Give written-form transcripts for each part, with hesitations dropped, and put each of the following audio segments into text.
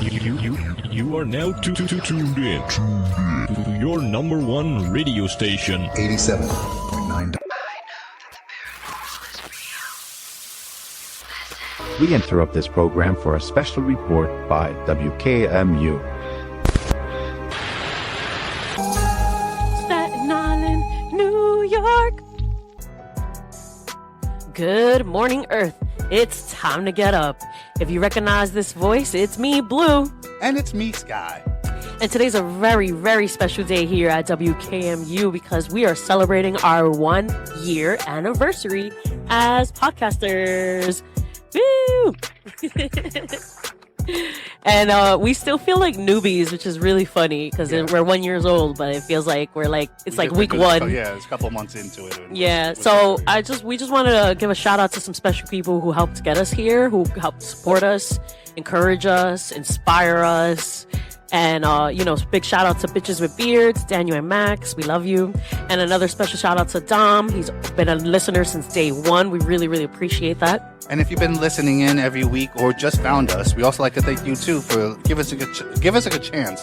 You are now tuned in to your number one radio station, 87.9. We interrupt this program for a special report by WKMU. Staten Island, New York. Good morning, Earth. It's time to get up. If you recognize this voice, it's me, Blue. And it's me, Sky. And today's a very, very special day here at WKMU because we are celebrating our 1 year anniversary as podcasters. Woo! And we still feel like newbies, which is really funny because we're 1 year old, but it feels like it's like week one. Yeah, it's a couple months into it. Yeah, so we just wanted to give a shout out to some special people who helped get us here, who helped support us, encourage us, inspire us. And, big shout out to Bitches with Beards, Daniel and Max. We love you. And another special shout out to Dom. He's been a listener since day one. We really, really appreciate that. And if you've been listening in every week or just found us, we also like to thank you, too, for give us a good chance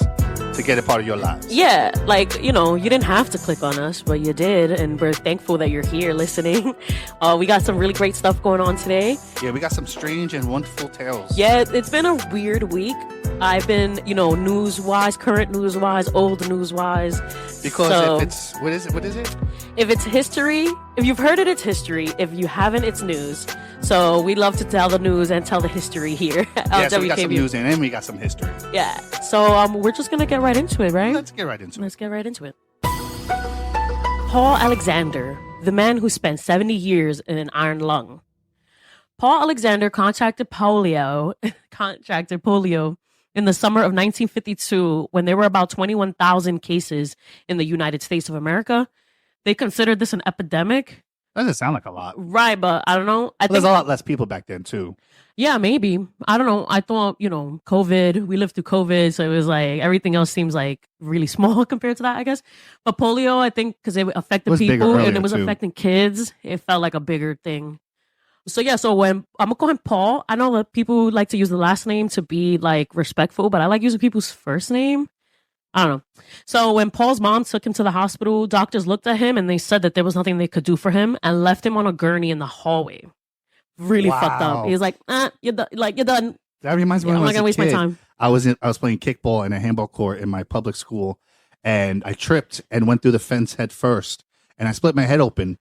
to get a part of your lives. Yeah, you didn't have to click on us, but you did. And we're thankful that you're here listening. We got some really great stuff going on today. Yeah, we got some strange and wonderful tales. Yeah, it's been a weird week. I've been, news-wise, current news-wise, old news-wise. Because if it's, what is it? If it's history, if you've heard it, it's history. If you haven't, it's news. So we love to tell the news and tell the history here at Yeah, so WKMU. we got some news and we got some history. Yeah, so we're just going to get right into it, right? Let's get right into it. Paul Alexander, the man who spent 70 years in an iron lung. Paul Alexander contracted polio in the summer of 1952 when there were about 21,000 cases in the United States of America. They considered this an epidemic. Doesn't sound like a lot. Right, but I don't know. There's a lot less people back then, too. Yeah, maybe. I don't know. I thought, COVID, we lived through COVID, so it was like everything else seems like really small compared to that, I guess. But polio, I think, because it affected people and it was affecting kids, it felt like a bigger thing. So when I'm gonna call him Paul, I know that people like to use the last name to be like respectful, but I like using people's first name. I don't know. So when Paul's mom took him to the hospital, doctors looked at him and they said that there was nothing they could do for him and left him on a gurney in the hallway. Really fucked up. He was like, you're done. You're done. That reminds me when I'm I was not gonna waste my time. I was playing kickball in a handball court in my public school, and I tripped and went through the fence head first, and I split my head open.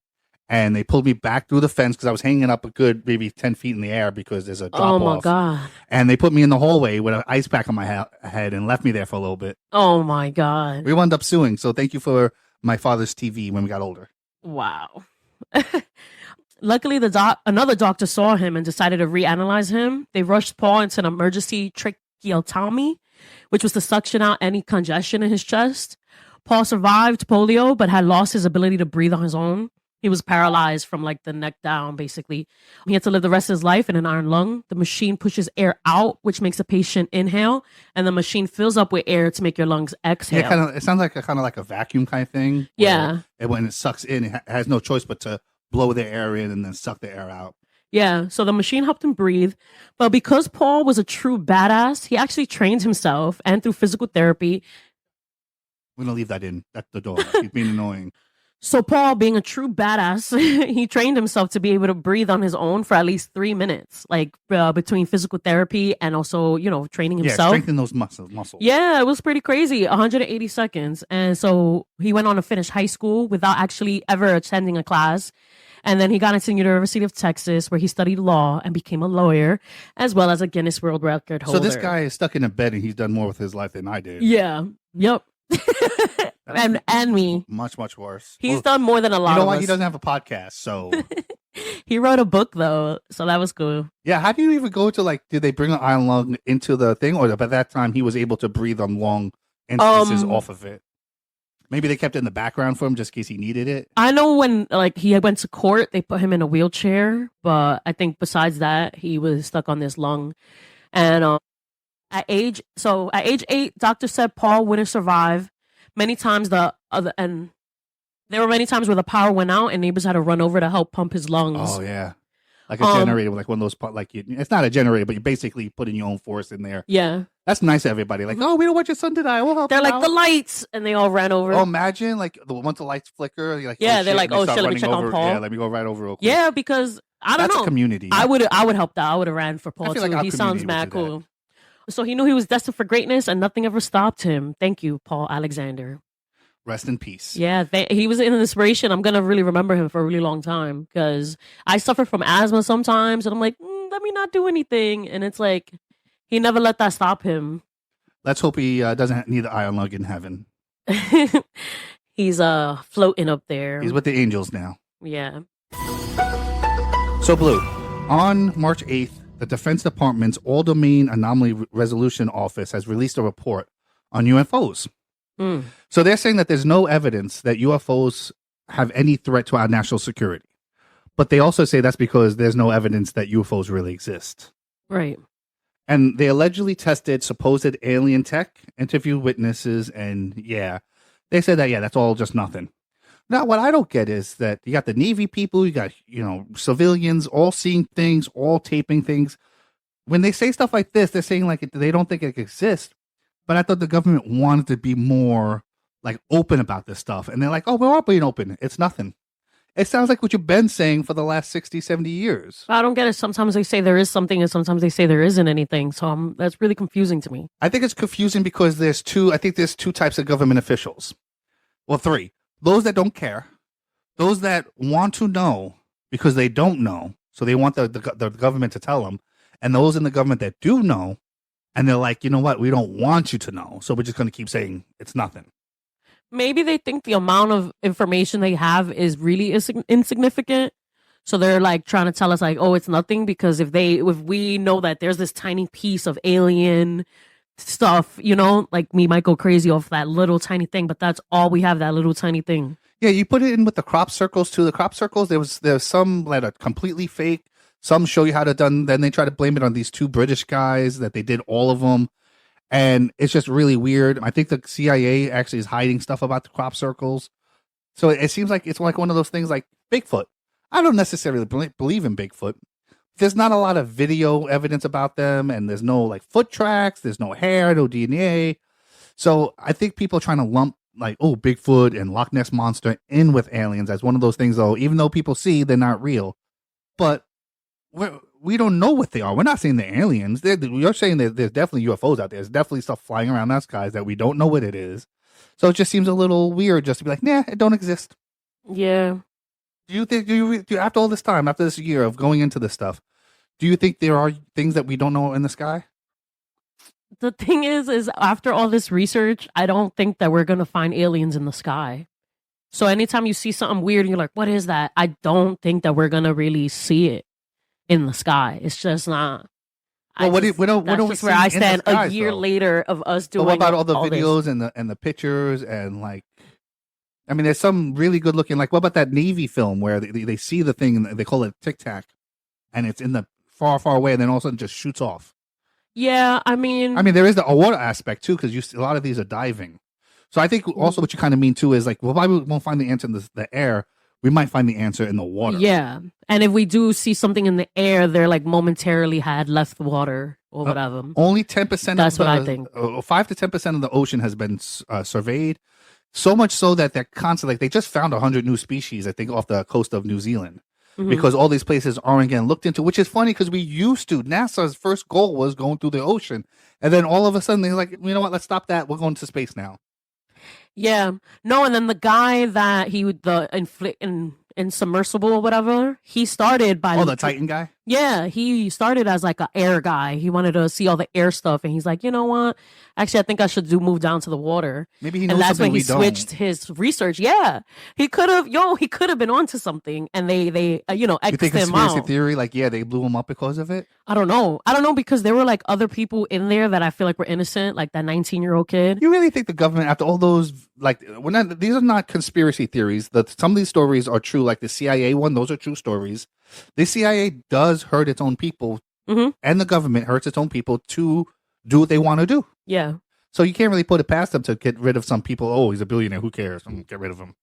And they pulled me back through the fence because I was hanging up a good maybe 10 feet in the air because there's a drop off. Oh my God. And they put me in the hallway with an ice pack on my head and left me there for a little bit. Oh my God. We wound up suing. So thank you for my father's TV when we got older. Wow. Luckily, another doctor saw him and decided to reanalyze him. They rushed Paul into an emergency tracheotomy, which was to suction out any congestion in his chest. Paul survived polio, but had lost his ability to breathe on his own. He was paralyzed from the neck down, basically. He had to live the rest of his life in an iron lung. The machine pushes air out, which makes the patient inhale, and the machine fills up with air to make your lungs exhale. Yeah, it sounds like a vacuum kind of thing. Yeah. When it sucks in, it has no choice but to blow the air in and then suck the air out. Yeah, so the machine helped him breathe. But because Paul was a true badass, he actually trained himself, and through physical therapy. We're going to leave that in. That's the door. He's being annoying. So Paul, being a true badass, he trained himself to be able to breathe on his own for at least 3 minutes, between physical therapy and also, training himself. Yeah, strengthen those muscles. Yeah, it was pretty crazy. 180 seconds. And so he went on to finish high school without actually ever attending a class. And then he got into the University of Texas, where he studied law and became a lawyer, as well as a Guinness World Record holder. So this guy is stuck in a bed and he's done more with his life than I did. Yeah. Yep. and me. Much worse. He's done more than a lot of us. You know what? He doesn't have a podcast, so. He wrote a book, though, so that was cool. Yeah, how do you even go to, did they bring an iron lung into the thing? Or by that time, he was able to breathe on long instances off of it? Maybe they kept it in the background for him just in case he needed it. I know when he went to court, they put him in a wheelchair, but I think besides that, he was stuck on this lung. And at age 8, doctors said Paul wouldn't survive. Many times there were many times where the power went out and neighbors had to run over to help pump his lungs. Oh yeah, like a generator, like one of those. It's not a generator, but you're basically putting your own force in there. Yeah. That's nice to everybody. Like, no, we don't want your son to die. We'll help They're him like, out. the lights. And they all ran over. Oh, imagine, like, once the lights flicker, you're like, yeah, they're like, oh, shit, let me check over. on Paul. Yeah, let me go right over real quick. Yeah, because I don't know. That's a community. I would help that. I would have ran for Paul, too. Like he sounds mad cool. So he knew he was destined for greatness and nothing ever stopped him. Thank you, Paul Alexander. Rest in peace. Yeah, he was an inspiration. I'm going to really remember him for a really long time because I suffer from asthma sometimes and I'm like, let me not do anything. And it's like, he never let that stop him. Let's hope he doesn't need the iron lung in heaven. He's floating up there. He's with the angels now. Yeah. So, Blue, on March 8th, the Defense Department's All-Domain Anomaly Resolution Office has released a report on UFOs. So they're saying that there's no evidence that UFOs have any threat to our national security. But they also say that's because there's no evidence that UFOs really exist. Right. And they allegedly tested supposed alien tech, interviewed witnesses, and they said that, that's all just nothing. Now, what I don't get is that you got the Navy people, you got, civilians all seeing things, all taping things. When they say stuff like this, they're saying like they don't think it exists. But I thought the government wanted to be more like open about this stuff. And they're like, oh, we're all being open. It's nothing. It sounds like what you've been saying for the last 60, 70 years. I don't get it. Sometimes they say there is something and sometimes they say there isn't anything. So that's really confusing to me. I think it's confusing because there's two types of government officials. Well, three. Those that don't care. Those that want to know because they don't know. So they want the government to tell them. And those in the government that do know. And they're like, you know what? We don't want you to know. So we're just going to keep saying it's nothing. Maybe they think the amount of information they have is really insignificant. So they're like trying to tell us like, oh, it's nothing. Because if we know that there's this tiny piece of alien stuff, like we might go crazy off that little tiny thing. But that's all we have, that little tiny thing. Yeah, you put it in with the crop circles too. The crop circles, there's some that are completely fake. Some show you how to done. Then they try to blame it on these two British guys that they did all of them. And it's just really weird. I think the CIA actually is hiding stuff about the crop circles. So it seems like it's like one of those things like Bigfoot. I don't necessarily believe in Bigfoot. There's not a lot of video evidence about them. And there's no like foot tracks. There's no hair, no DNA. So I think people are trying to lump like, oh, Bigfoot and Loch Ness Monster in with aliens as one of those things, though, even though people see they're not real. But we don't know what they are. We're not saying they're aliens. You're saying that there's definitely UFOs out there. There's definitely stuff flying around the skies that we don't know what it is. So it just seems a little weird just to be like, nah, it don't exist. Yeah. Do you think, after all this time, after this year of going into this stuff, do you think there are things that we don't know in the sky? The thing is after all this research, I don't think that we're going to find aliens in the sky. So anytime you see something weird and you're like, what is that? I don't think that we're going to really see it in the sky. It's just not. Well, what do we see where I stand skies, a year though? later of us doing. But what about all the videos this? and the pictures and like, I mean, there's some really good looking. Like, what about that Navy film where they see the thing and they call it Tic Tac, and it's in the far away, and then all of a sudden just shoots off. Yeah, I mean, there is the water aspect too because a lot of these are diving. So I think also what you kind of mean too is like, well, why we won't find the answer in the air. We might find the answer in the water. Yeah. And if we do see something in the air, they're like momentarily had left the water or whatever. Only 10%. That's what I think. 5 to 10% of the ocean has been surveyed. So much so that they're constantly, like, they just found 100 new species, I think, off the coast of New Zealand. Mm-hmm. Because all these places aren't getting looked into, which is funny because we used to. NASA's first goal was going through the ocean. And then all of a sudden they're like, you know what, let's stop that. We're going to space now. Yeah. No, and then the guy that in submersible or whatever, he started by the Titan guy. Yeah, he started as like an air guy. He wanted to see all the air stuff, and he's like, you know what? Actually, I think I should move down to the water. Maybe he knows and that's something when he we switched don't. his research. Yeah, he could have been onto something, and they You think X'd him conspiracy out. theory? Like, yeah, they blew him up because of it. I don't know because there were like other people in there that I feel like were innocent, like that 19-year-old kid. You really think the government, after all those, like, these are not conspiracy theories. Some of these stories are true. Like the CIA one, those are true stories. The CIA does hurt its own people, mm-hmm. and the government hurts its own people to do what they want to do. Yeah. So you can't really put it past them to get rid of some people. Oh, he's a billionaire. Who cares? Get rid of him.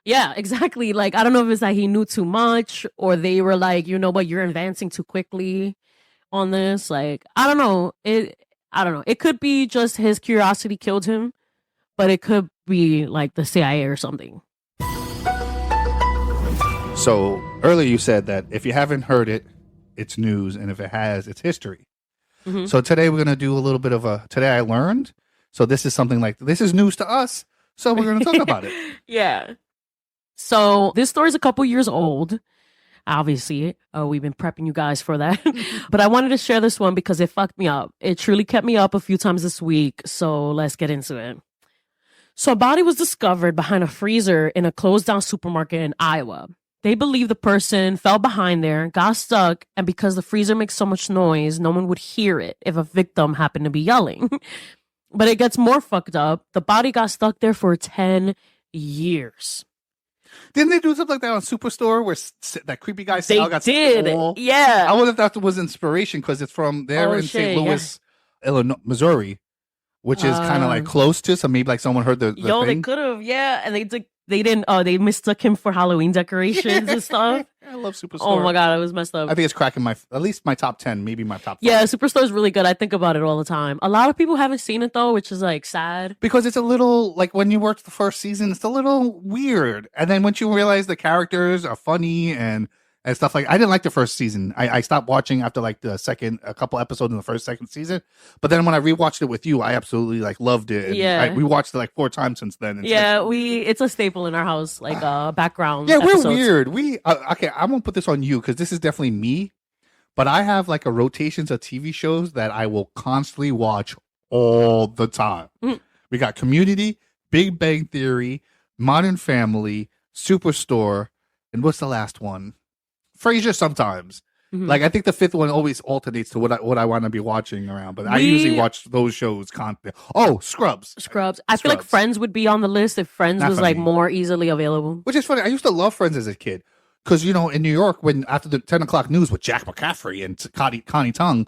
Yeah, exactly. Like, I don't know if it's like he knew too much or they were like, you know what, you're advancing too quickly on this. Like, I don't know. I don't know. It could be just his curiosity killed him, but it could be like the CIA or something. So earlier you said that if you haven't heard it, it's news, and if it has, it's history. Mm-hmm. So today we're going to do a little bit of today I learned. So this is something like, this is news to us. So we're going to talk about it. Yeah. So this story is a couple years old. Obviously, we've been prepping you guys for that. But I wanted to share this one because it fucked me up. It truly kept me up a few times this week. So let's get into it. So a body was discovered behind a freezer in a closed down supermarket in Iowa. They believe the person fell behind there, got stuck, and because the freezer makes so much noise, no one would hear it if a victim happened to be yelling. But it gets more fucked up. The body got stuck there for 10 years. Didn't they do something like that on Superstore where that creepy guy Sal got did. stole? Yeah. I wonder if that was inspiration because it's from there in St. Louis, Illinois, Missouri, which is kind of like close to. So maybe like someone heard the thing. They could have, yeah, and they didn't. They mistook him for Halloween decorations and stuff. I love Superstore. Oh my god, it was messed up. I think it's cracking at least my top 10, maybe my top 5. Yeah, Superstore is really good. I think about it all the time. A lot of people haven't seen it though, which is like sad. Because it's a little, like when you watch the first season, it's a little weird. And then once you realize the characters are funny and stuff like, I didn't like the first season. I stopped watching after like a couple episodes in the second season. But then when I rewatched it with you, I absolutely like loved it. And yeah. We watched it like 4 times since then. Yeah, it's a staple in our house, like background. Yeah, episodes. we're weird. Okay, I won't put this on you because this is definitely me. But I have like a rotations of TV shows that I will constantly watch all the time. Mm. We got Community, Big Bang Theory, Modern Family, Superstore, and what's the last one? Frasier sometimes. Mm-hmm. Like I think the 5th one always alternates to what I want to be watching around, but I usually watch those shows constantly. Oh, Scrubs. I feel like Friends would be on the list if Friends was like more easily available. Which is funny. I used to love Friends as a kid because in New York when after the 10 o'clock news with Jack McCaffrey and Connie Tung,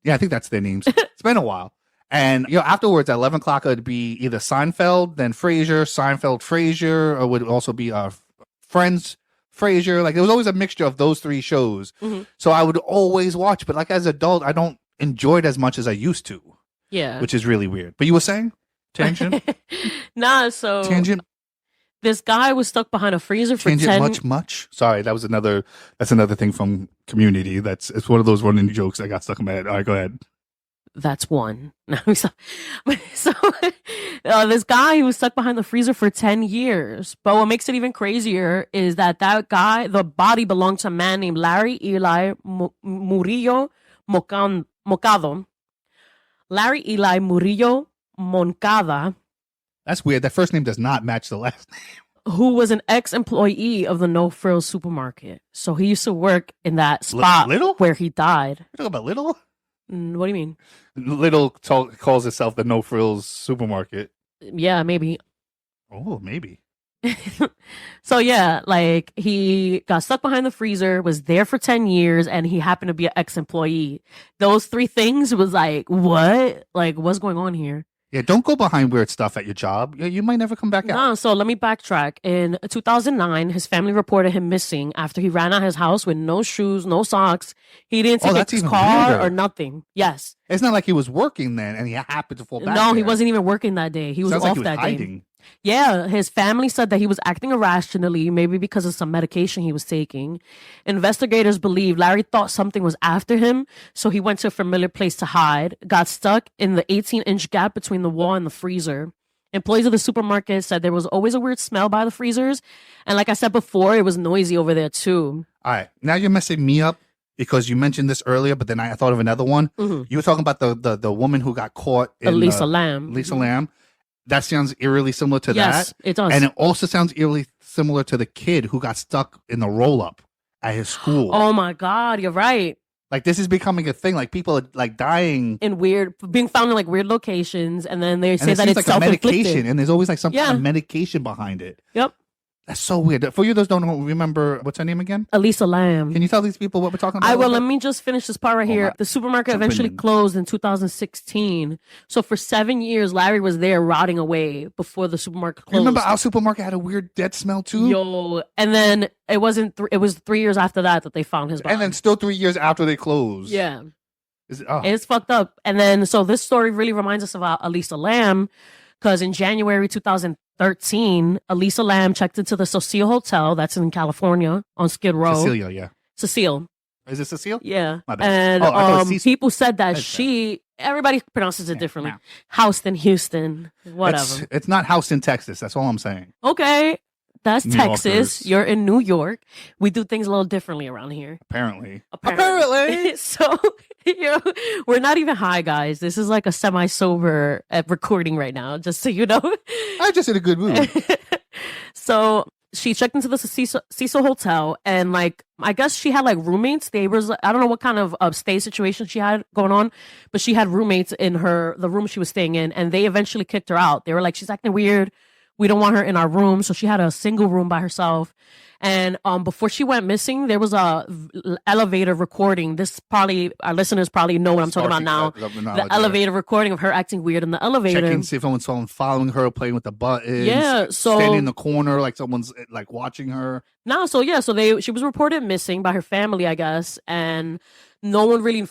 yeah, I think that's their names. It's been a while. And afterwards at 11 o'clock it would be either Seinfeld, then Frasier, Seinfeld, Frasier, or would also be Friends. Frasier, like there was always a mixture of those 3 shows. Mm-hmm. So I would always watch, but like as an adult, I don't enjoy it as much as I used to. Yeah. Which is really weird. But you were saying? Tangent? So Tangent? This guy was stuck behind a freezer for Tangent much? Sorry, that's another thing from Community. It's one of those running jokes that got stuck in my head. All right, go ahead. That's one. So this guy, he was stuck behind the freezer for 10 years. But what makes it even crazier is that guy, the body belonged to a man named Larry Eli Murillo Mocado. Larry Eli Murillo Moncada. That's weird. That first name does not match the last name. Who was an ex-employee of the No Frills supermarket. So he used to work in that spot where he died. You're talking about Little? What do you mean? Little calls itself the No Frills supermarket. Yeah, maybe. Oh, maybe. So yeah, like he got stuck behind the freezer, was there for 10 years, and he happened to be an ex-employee. Those 3 things was like, what? Like, what's going on here? Yeah, don't go behind weird stuff at your job. You might never come back out. No, so let me backtrack. In 2009, his family reported him missing after he ran out of his house with no shoes, no socks. He didn't take his car weirder. Or nothing. Yes. It's not like he was working then and he happened to fall back. No, there. He wasn't even working that day. He was off that day. Yeah, his family said that he was acting irrationally, maybe because of some medication he was taking. Investigators believe Larry thought something was after him, so he went to a familiar place to hide, got stuck in the 18-inch gap between the wall and the freezer. Employees of the supermarket said there was always a weird smell by the freezers, and like I said before, it was noisy over there too. All right, now you're messing me up because you mentioned this earlier, but then I thought of another one. Mm-hmm. You were talking about the woman who got caught in Lisa Lam. Lisa Lam. That sounds eerily similar to that. Yes, it does. And it also sounds eerily similar to the kid who got stuck in the roll-up at his school. Oh my God, you're right. Like this is becoming a thing. Like people are like dying being found in like weird locations, and then they say that it's like self-inflicted. a medication, and there's always like some kind of medication behind it. Yep. That's so weird. For you, those don't remember, what's her name again? Elisa Lam. Can you tell these people what we're talking about? I will. Let me just finish this part right here. The supermarket eventually closed in 2016. So for 7 years, Larry was there rotting away before the supermarket closed. Remember our supermarket had a weird dead smell too? Yo, and then it wasn't. It was 3 years after that they found his body. And then still 3 years after they closed. Yeah. It's fucked up. And then, so this story really reminds us about Elisa Lam, because in January 2013, Elisa Lam checked into the Cecile Hotel, that's in California, on Skid Row. Cecilia, yeah. Cecile. Is it Cecile? Yeah. My bad. And people said that everybody pronounces it differently. Houston, Houston, whatever. It's not Houston, Texas. That's all I'm saying. Okay. That's New Texas. Yorkers. You're in New York. We do things a little differently around here. Apparently. So, we're not even high, guys. This is like a semi-sober recording right now, just so you know. I'm just in a good mood. So she checked into the Cecil Hotel, and like, I guess she had like roommates. They was, I don't know what kind of stay situation she had going on, but she had roommates in the room she was staying in, and they eventually kicked her out. They were like, she's acting weird. We don't want her in our room. So she had a single room by herself. And before she went missing, there was a elevator recording. This probably, our listeners probably know what I'm talking about now. The elevator recording of her acting weird in the elevator. Checking, see if someone's following her, playing with the buttons. Yeah, so standing in the corner like someone's like watching her. No, so yeah, so she was reported missing by her family, I guess, and no one really knew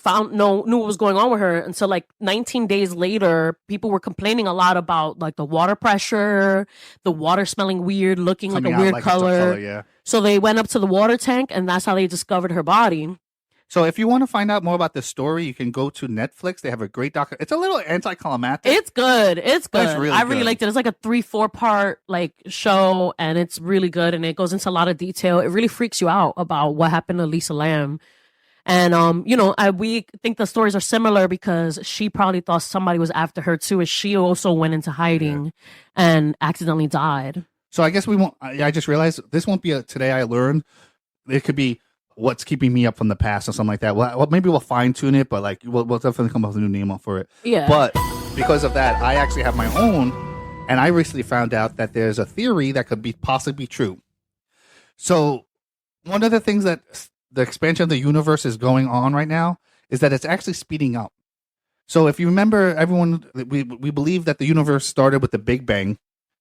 what was going on with her until like 19 days later. People were complaining a lot about like the water pressure, the water smelling weird, looking like a weird color. Yeah. So they went up to the water tank, and that's how they discovered her body. So if you want to find out more about this story, you can go to Netflix. They have a great doc. It's a little anticlimactic. It's good. It's good. It's really I really good. liked it. It's like a 3-4 part like show, and it's really good, and it goes into a lot of detail. It really freaks you out about what happened to Lisa Lam. And we think the stories are similar because she probably thought somebody was after her too, as she also went into hiding and accidentally died. So I guess we won't. I just realized this won't be a today I learned. It could be what's keeping me up from the past or something like that. Well, maybe we'll fine tune it, but like we'll definitely come up with a new name for it. Yeah. But because of that, I actually have my own, and I recently found out that there's a theory that could be possibly true. So one of the things that the expansion of the universe is going on right now is that it's actually speeding up. So if you remember, everyone, we believe that the universe started with the Big Bang,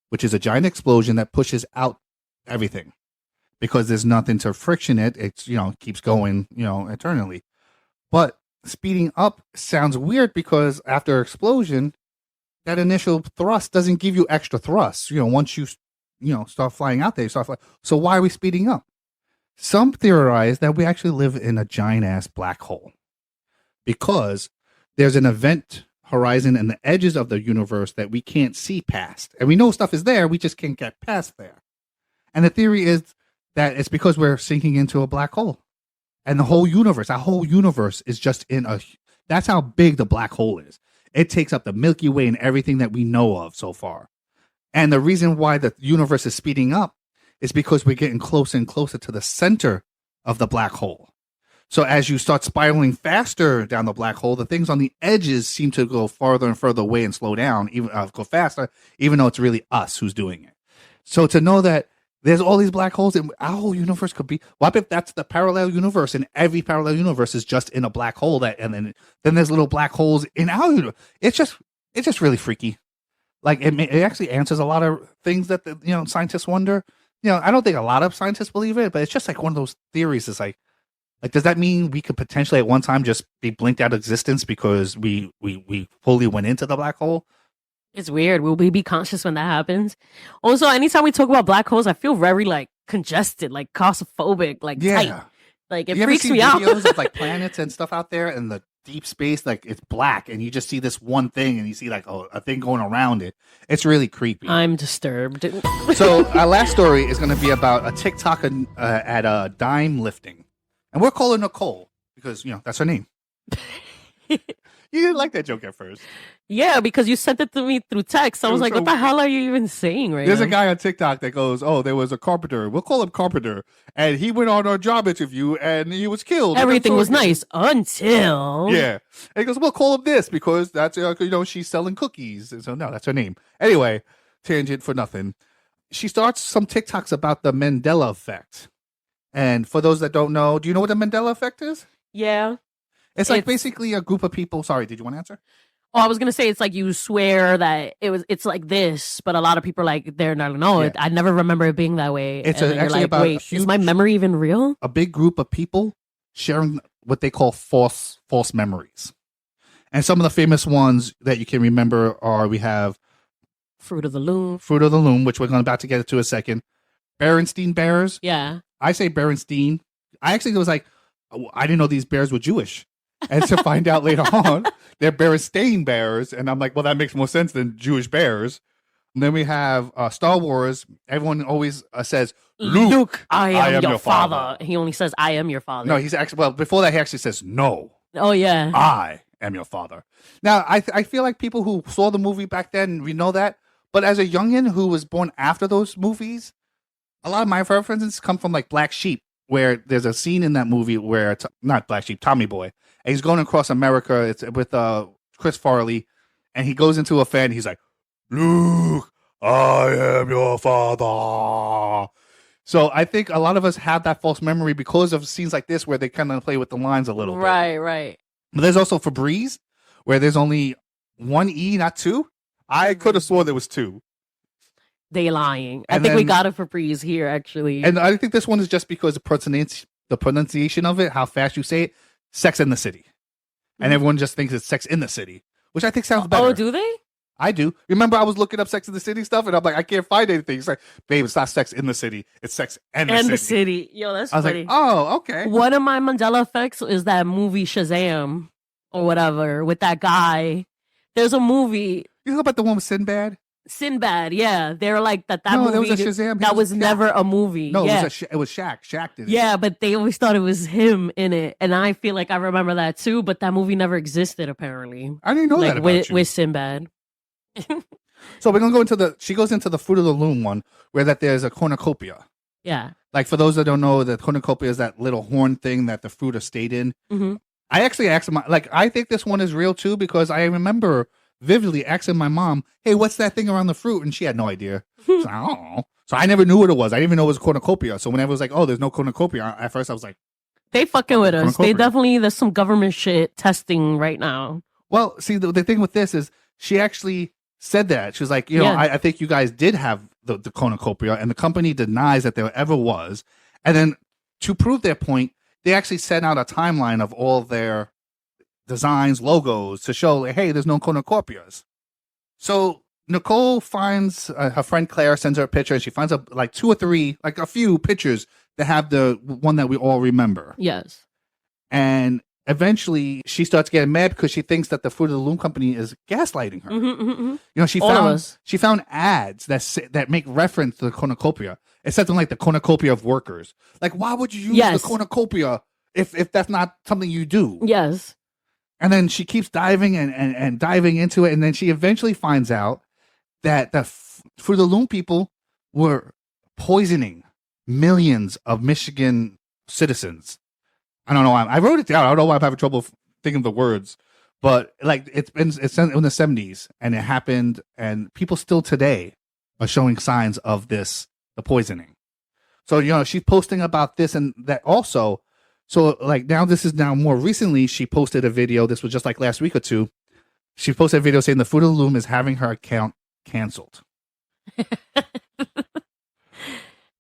which is a giant explosion that pushes out everything because there's nothing to friction it. It's, keeps going, eternally. But speeding up sounds weird because after explosion, that initial thrust doesn't give you extra thrust. Once you start flying out there, you start flying. So why are we speeding up? Some theorize that we actually live in a giant ass black hole because there's an event horizon and the edges of the universe that we can't see past. And we know stuff is there, we just can't get past there. And the theory is that it's because we're sinking into a black hole. And our whole universe is just that's how big the black hole is. It takes up the Milky Way and everything that we know of so far. And the reason why the universe is speeding up is because we're getting closer and closer to the center of the black hole. So as you start spiraling faster down the black hole, the things on the edges seem to go farther and further away and slow down, even go faster, even though it's really us who's doing it. So to know that there's all these black holes and our whole universe could be, what if that's the parallel universe and every parallel universe is just in a black hole and then there's little black holes in our universe. It's just really freaky. Like it actually answers a lot of things that scientists wonder. I don't think a lot of scientists believe it, but it's just like one of those theories. It's like, does that mean we could potentially at one time just be blinked out of existence because we fully went into the black hole? It's weird. Will we be conscious when that happens? Also, anytime we talk about black holes, I feel very like congested, like claustrophobic, like tight. Like it freaks me out. Videos of like planets and stuff out there and the deep space, like it's black and you just see this one thing and you see like a thing going around it. It's really creepy. I'm disturbed. So our last story is going to be about a TikTok at a dime lifting. And we're calling Nicole because, that's her name. You didn't like that joke at first. Yeah, because you sent it to me through text. I was like, what the hell are you even saying right now? There's a guy on TikTok that goes, there was a carpenter. We'll call him Carpenter. And he went on a job interview and he was killed. Everything was nice until... Yeah. And he goes, we'll call him this because that's, she's selling cookies. And so, no, that's her name. Anyway, tangent for nothing. She starts some TikToks about the Mandela Effect. And for those that don't know, do you know what the Mandela Effect is? Yeah. It's like basically a group of people. Sorry, did you want to answer? Oh, I was gonna say it's like you swear that it's like this, but a lot of people are like they're not. No, I never remember it being that way. It's actually about wait, is my memory even real? A big group of people sharing what they call false memories. And some of the famous ones that you can remember are we have Fruit of the Loom, which we're about to get into a second. Berenstein Bears. Yeah. I say Berenstein. I actually was like, I didn't know these bears were Jewish. And to find out later on, they're Berenstain Bears. And I'm like, well, that makes more sense than Jewish bears. And then we have Star Wars. Everyone always says, Luke, I am your father. He only says, I am your father. No, he's actually, well, before that, he actually says, no. Oh, yeah. I am your father. Now, I feel like people who saw the movie back then, we know that. But as a youngin who was born after those movies, a lot of my references come from like Black Sheep, where there's a scene in that movie where, not Black Sheep, Tommy Boy, and he's going across America. It's with Chris Farley, and he goes into a fan. And he's like, Luke, I am your father. So I think a lot of us have that false memory because of scenes like this where they kind of play with the lines a little bit. Right. But there's also Febreze, where there's only one E, not two. I could have sworn there was two. They lying. I think we got it for Febreze here, actually. And I think this one is just because the pronunciation of it, how fast you say it, Sex in the City. And everyone just thinks it's Sex in the City, which I think sounds better. Oh, do they? I do. Remember, I was looking up Sex in the City stuff, and I'm like, I can't find anything. It's like, babe, it's not Sex in the City. It's Sex and the City. Yo, that's funny. funny. Like, oh, okay. One of my Mandela effects is that movie Shazam or whatever with that guy. There's a movie. You know about the one with Sinbad? Sinbad, yeah. They're like that no, movie. There was a Shazam. That was never a movie. No, yeah. it was Shaq. Shaq did it. Yeah, but they always thought it was him in it. And I feel like I remember that too, but that movie never existed apparently. I didn't know that about you. With Sinbad. So we're going to go into she goes into the Fruit of the Loom one where that there's a cornucopia. Yeah. Like for those that don't know, the cornucopia is that little horn thing that the fruit are stayed in. Mm-hmm. I actually asked I think this one is real too because I remember vividly asking my mom, hey, what's that thing around the fruit? And she had no idea. So I don't know. So I never knew what it was. I didn't even know it was a cornucopia. So whenever it was like, oh, there's no cornucopia, at first I was like, they fucking with us. There's some government shit testing right now. Well, see, the thing with this is she actually said that. She was like, you know, I think you guys did have the cornucopia and the company denies that there ever was. And then to prove their point, they actually sent out a timeline of all their designs, logos to show, like, hey, there's no cornucopias. So Nicole finds her friend Claire sends her a picture, and she finds like two or three, like a few pictures that have the one that we all remember. Yes. And eventually, she starts getting mad because she thinks that the Fruit of the Loom company is gaslighting her. Mm-hmm. You know, she found ads that make reference to the cornucopia. It's something like the cornucopia of workers. Like, why would you use the cornucopia if that's not something you do? Yes. And then she keeps diving and diving into it. And then she eventually finds out that the Fruit of the Loom people were poisoning millions of Michigan citizens. I don't know why. I wrote it down. I don't know why I'm having trouble thinking of the words. But like it's in the 70s and it happened. And people still today are showing signs of the poisoning. So, you know, she's posting about this and that also. So, like, this is more recently, she posted a video. This was just like last week or two. She posted a video saying the Fruit of the Loom is having her account canceled.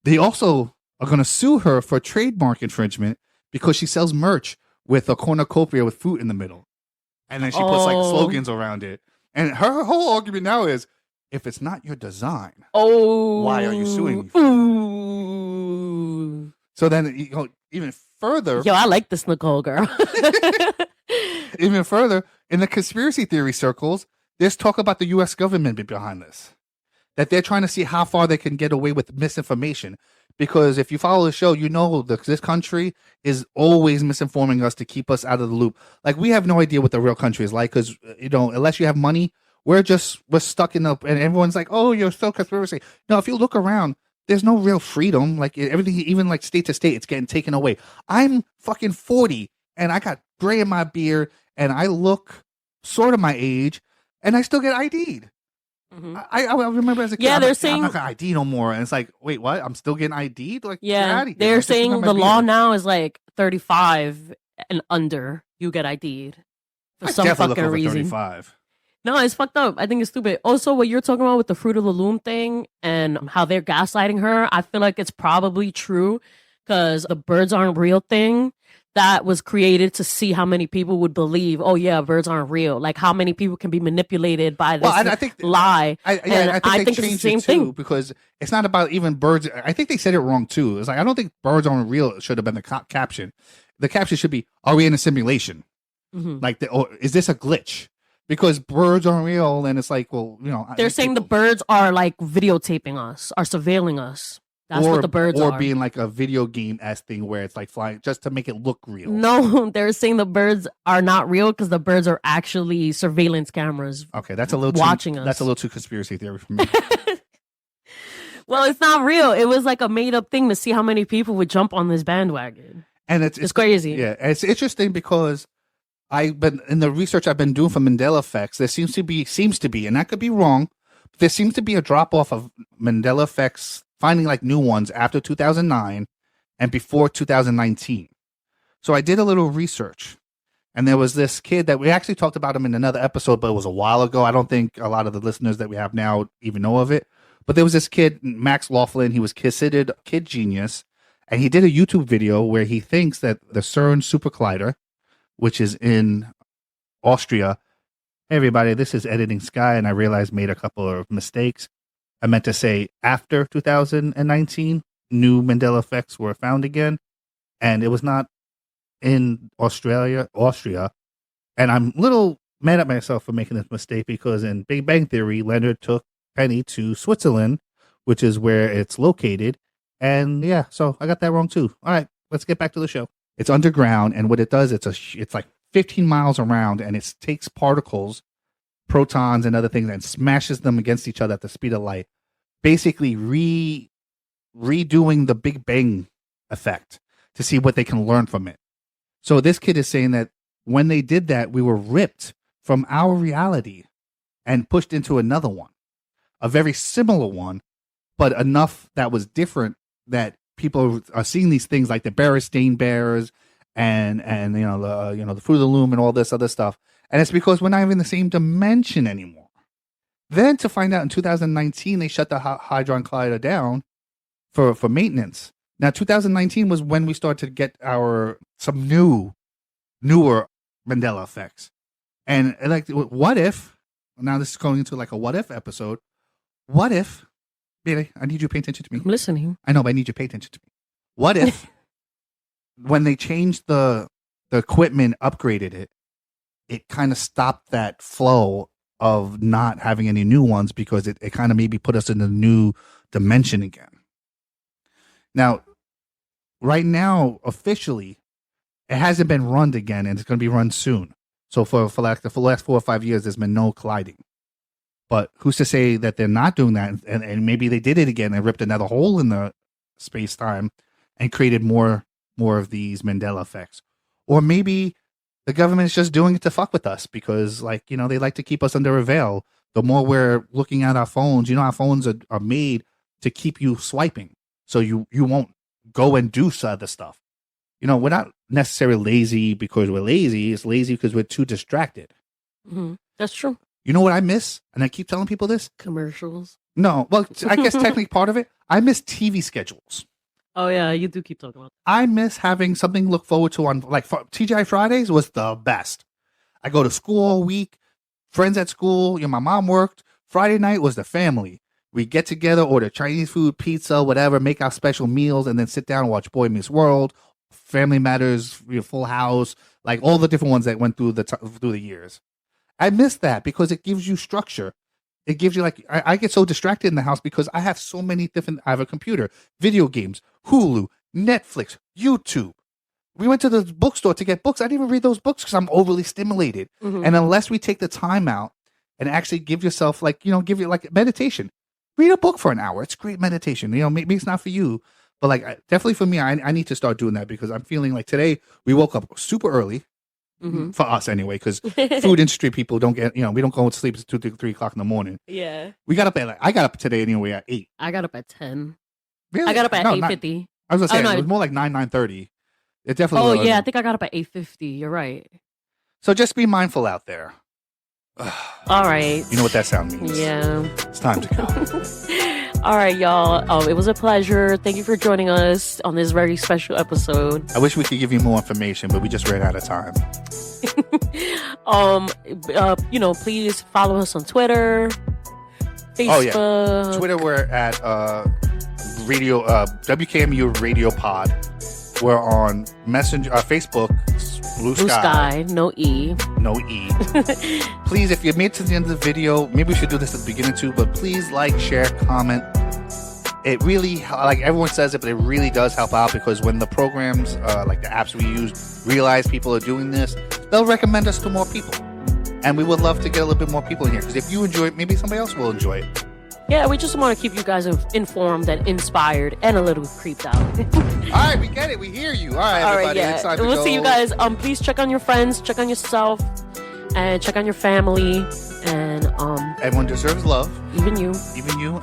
They also are going to sue her for trademark infringement because she sells merch with a cornucopia with fruit in the middle. And then she puts, like, slogans around it. And her whole argument now is, if it's not your design, why are you suing me? Ooh. So then, you know, even further. Yo, I like this Nicole girl. Even further, in the conspiracy theory circles, there's talk about the U.S. government behind this. That they're trying to see how far they can get away with misinformation. Because if you follow the show, you know this country is always misinforming us to keep us out of the loop. Like, we have no idea what the real country is like because, you know, unless you have money, we're stuck in and everyone's like, oh, you're so conspiracy. No, if you look around, there's no real freedom. Like, everything, even like state to state, it's getting taken away. I'm fucking 40 and I got gray in my beard and I look sort of my age and I still get ID'd. Mm-hmm. I remember as a kid, they're saying I'm not gonna ID no more, and it's like, wait, what? I'm still getting ID'd? Like, they're saying the law now is like 35 and under, you get ID'd for some fucking reason. 35. No, it's fucked up. I think it's stupid. Also, what you're talking about with the Fruit of the Loom thing and how they're gaslighting her, I feel like it's probably true because the birds aren't real thing. that was created to see how many people would believe, oh yeah, birds aren't real. Like how many people can be manipulated by this I think, lie. I think it's the same it too, thing because it's not about even birds. I think they said it wrong too. It's like, I don't think birds aren't real should have been the caption. The caption should be, are we in a simulation? Like, or is this a glitch? Because birds aren't real, and it's like, well, they're saying the birds are like videotaping us, are surveilling us. That's what the birds are. Or being like a video game-esque thing where it's like flying just to make it look real. No, they're saying the birds are not real because the birds are actually surveillance cameras. Okay, that's a little watching us. That's a little too conspiracy theory for me. Well, it's not real. It was like a made-up thing to see how many people would jump on this bandwagon. And it's crazy. Yeah, it's interesting because in the research I've been doing for Mandela Effects, there seems to be, and I could be wrong, but there seems to be a drop-off of Mandela Effects finding like new ones after 2009 and before 2019. So I did a little research, and there was this kid that we actually talked about him in another episode, but it was a while ago. I don't think a lot of the listeners that we have now even know of it. But there was this kid, Max Laughlin. He was considered Kid Genius, and he did a YouTube video where he thinks that the CERN Super Collider, which is in Austria. Hey everybody, this is Editing Sky, and I realized made a couple of mistakes. I meant to say after 2019, new Mandela effects were found again, and it was not in Austria. And I'm a little mad at myself for making this mistake because in Big Bang Theory, Leonard took Penny to Switzerland, which is where it's located. And yeah, so I got that wrong too. All right, let's get back to the show. It's underground, and what it does, it's like 15 miles around, and it takes particles, protons and other things, and smashes them against each other at the speed of light, basically redoing the Big Bang effect to see what they can learn from it. So this kid is saying that when they did that, we were ripped from our reality and pushed into another one, a very similar one, but enough that was different that people are seeing these things like the Berenstain Bears and the Fruit of the Loom and all this other stuff. And it's because we're not even in the same dimension anymore. Then to find out in 2019, they shut the Hadron Collider down for maintenance. Now, 2019 was when we started to get some newer Mandela effects. And like, what if, now this is going into like a what if episode. What if, baby, I need you to pay attention to me. I'm listening. I know, but I need you to pay attention to me. What if when they changed the equipment, upgraded it, it kind of stopped that flow of not having any new ones because it kind of maybe put us in a new dimension again. Now, right now, officially, it hasn't been run again, and it's going to be run soon. So for like the last 4 or 5 years, there's been no colliding. But who's to say that they're not doing that, and maybe they did it again and ripped another hole in the space-time and created more of these Mandela effects. Or maybe the government is just doing it to fuck with us because, like, they like to keep us under a veil. The more we're looking at our phones, our phones are made to keep you swiping. So you won't go and do other stuff. We're not necessarily lazy because we're lazy. It's lazy because we're too distracted. Mm-hmm. That's true. You know what I miss? And I keep telling people this? Commercials. No. Well, I guess technically part of it. I miss TV schedules. Oh, yeah. You do keep talking about that. I miss having something to look forward to on, like, TGI Fridays was the best. I go to school all week. Friends at school. My mom worked. Friday night was the family. We get together, order Chinese food, pizza, whatever, make our special meals, and then sit down and watch Boy Meets World, Family Matters, Full House, like all the different ones that went through the years. I miss that because it gives you structure. It gives you I get so distracted in the house because I have so many different, I have a computer, video games, Hulu, Netflix, YouTube. We went to the bookstore to get books. I didn't even read those books because I'm overly stimulated. Mm-hmm. And unless we take the time out and actually give yourself give you meditation, read a book for an hour. It's great meditation. Maybe it's not for you, but definitely for me, I need to start doing that because I'm feeling like today we woke up super early. Mm-hmm. For us anyway, because food industry people don't get, we don't go to sleep at 2, 3 o'clock in the morning. Yeah. We got up I got up today anyway at 8. I got up at 10. Really? I got up at 8:50. I was going to say, it was more like 9:30. It definitely was. Oh, yeah. I think I got up at 8:50. You're right. So just be mindful out there. All right. You know what that sound means. Yeah. It's time to go. All right, y'all. It was a pleasure. Thank you for joining us on this very special episode. I wish we could give you more information, but we just ran out of time. Please follow us on Twitter, Facebook. Oh yeah, Twitter. We're at Radio WKMU Radio Pod. We're on Messenger, Facebook, Blue Sky, no E. Please, if you made it to the end of the video, maybe we should do this at the beginning too. But please share, comment. It really, like everyone says it, but it really does help out because when the programs, like the apps we use, realize people are doing this, they'll recommend us to more people. And we would love to get a little bit more people in here because if you enjoy it, maybe somebody else will enjoy it. Yeah, we just want to keep you guys informed and inspired and a little creeped out. All right, we get it. We hear you. All right, everybody. Yeah. It's time to we'll go. see you guys. Please check on your friends, check on yourself, and check on your family. And everyone deserves love. Even you,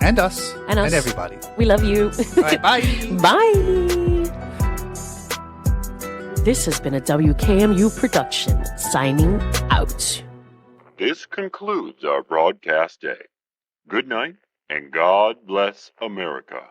and us, and everybody. We love you. All right, bye. Bye. This has been a WKMU production. Signing out. This concludes our broadcast day. Good night, and God bless America.